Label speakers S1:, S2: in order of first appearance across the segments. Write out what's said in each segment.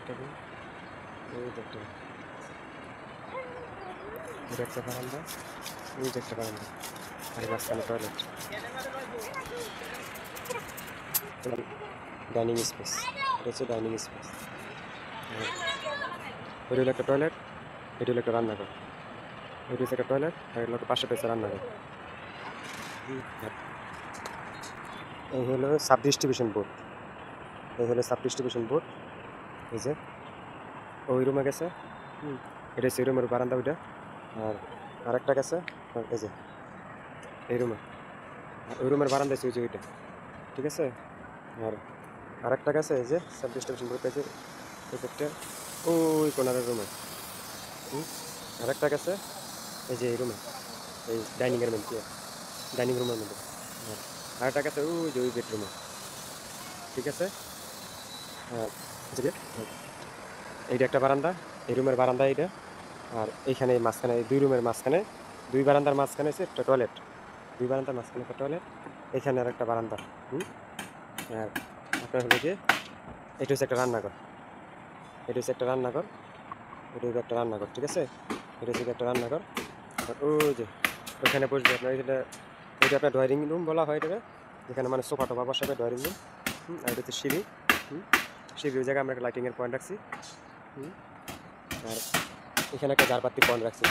S1: একটা রুম, ওই যে একটা, এটা একটা বারান্দা, ওই যে একটা বারান্দা, আর মাঝখানে টয়লেট, ডাইনিং স্পেস। এটা হচ্ছে ডাইনিং স্পেস। এটা হলো একটা টয়লেট, এটা হলো একটা রান্নাঘর, এটা হচ্ছে একটা টয়লেট, আর এটা হলো পাশে পেয়েছে রান্নাঘর। এই হলো সাব ডিস্ট্রিবিউশন বোর্ড, এই হলো সাব ডিস্ট্রিবিউশন বোর্ড। এই যে ওই রুমে গেছে, এটা হচ্ছে রুমের বারান্দা ওইটা, আর আরেকটা গেছে এই যে এই রুমে, আর ওই রুমের বারান্দা হচ্ছে ওই যে ওইটা, ঠিক আছে। আর আরেকটা গেছে এই যে সাব ডিস্ট্রিবিউশন বোর্ড, এই যে একটা ওই কোনারের রুমে, আরেকটা গেছে এই যে এই রুমে, এই ডাইনিংয়ের মধ্যে, ডাইনিং রুমের মধ্যে, আর আরেকটা গেছে ওই যে ওই বেডরুমে, ঠিক আছে। আর এইটা একটা বারান্দা, এই রুমের বারান্দা এইটা, আর এইখানে মাঝখানে দুই রুমের মাঝখানে, দুই বারান্দার মাঝখানে হচ্ছে একটা টয়লেট, দুই বারান্দার মাঝখানে একটা টয়লেট, এখানে আর একটা বারান্দা। আর আপনার হলো যে এটা হচ্ছে একটা রান্নাঘর, এটা হচ্ছে একটা রান্নাঘর, এটা হচ্ছে একটা রান্নাঘর, ঠিক আছে। এটা হচ্ছে একটা রান্নাঘর, আর ওই যে ওইখানে বসবে আপনার, এটা ওইটা আপনার ড্রয়িং রুম বলা হয় এটাকে, যেখানে মানে সোফা টোফা বসাবে, ড্রয়িং রুম। আর এটা হচ্ছে সিঁড়ি, সিঁড়ি ওই জায়গায় আমরা একটা লাইটিংয়ের পয়েন্ট রাখছি। আর এখানে একটা জারবাতির পয়েন্ট রাখছি,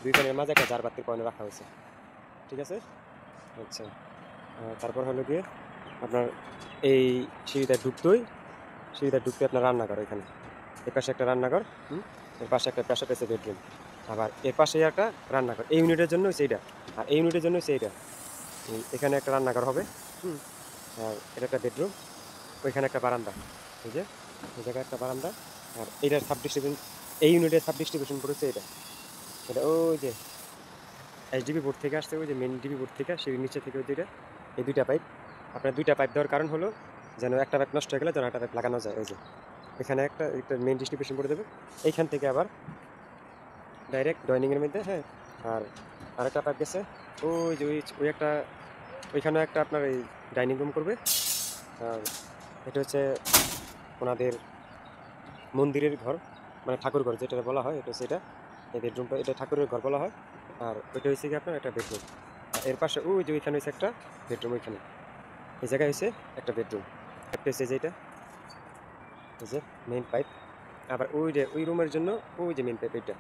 S1: দুই ফ্যানের মাঝে একটা জারবাতির পয়েন্ট রাখা হয়েছে, ঠিক আছে। আচ্ছা, তারপর হলো গিয়ে আপনার এই সিঁড়িটা ঢুকতে আপনার রান্নাঘর, এখানে এর পাশে একটা রান্নাঘর, এর পাশে একটা পেশা পেছে বেডরুম, আবার এর পাশেই একটা রান্নাঘর, এই ইউনিটের জন্য সেইটা, আর এই ইউনিটের জন্য সেইটা। এখানে একটা রান্নাঘর হবে, আর এটা একটা বেডরুম, ওইখানে একটা বারান্দা, এই যে এই জায়গায় একটা বারান্দা। আর এইটার সাব ডিস্ট্রিবিউশন, এই ইউনিটের সাব ডিস্ট্রিবিউশন পড়েছে এটা, এটা ওই যে এইচডিবি বোর্ড থেকে আসছে, ওই যে মেন ডিবি বোর্ড থেকে, সেই নিচে থেকে ওই দুইটা, এই দুইটা পাইপ। আপনার দুইটা পাইপ দেওয়ার কারণ হলো যেন একটা পাইপ নষ্ট হয়ে গেলে যেন একটা পাইপ লাগানো যায়। এই যে এখানে একটা মেন ডিস্ট্রিবিউশন করে দেবে, এইখান থেকে আবার ডাইরেক্ট ডাইনিংয়ের মধ্যে, হ্যাঁ। আর আরেকটা পাইপ গেছে ওই যে ওই একটা, ওইখানে একটা আপনার এই ডাইনিং রুম করবে। আর এটা হচ্ছে ওনাদের মন্দিরের ঘর, মানে ঠাকুর ঘর যেটা বলা হয়, এটা হচ্ছে এটা, এই বেডরুমটা, এটা ঠাকুরের ঘর বলা হয়। আর ওইটা হচ্ছে কি আপনার একটা বেডরুম, এর পাশে ওই যে ওইখানে হচ্ছে একটা বেডরুম, ওইখানে এই জায়গায় হচ্ছে একটা বেডরুম, একটা হচ্ছে যেটা এই যে মেইন পাইপ, আবার ওই যে ওই রুমের জন্য ওই যে মেইন পাইপ এইটা,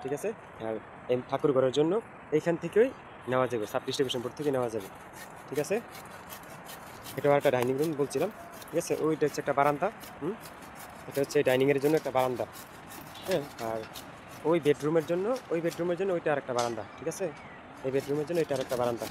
S1: ঠিক আছে। আর এই ঠাকুর ঘরের জন্য এইখান থেকেই নেওয়া যাবে, সাব ডিস্ট্রিবিউশন বোর্ড থেকে নেওয়া যাবে, ঠিক আছে। এটা একটা ডাইনিং রুম বলছিলাম, ঠিক আছে। ওইটা হচ্ছে একটা বারান্দা, এটা হচ্ছে ডাইনিংয়ের জন্য একটা বারান্দা, হ্যাঁ। আর ওই বেডরুমের জন্য ওইটা আরেকটা বারান্দা, ঠিক আছে। এই বেডরুমের জন্য এটা আরেকটা বারান্দা।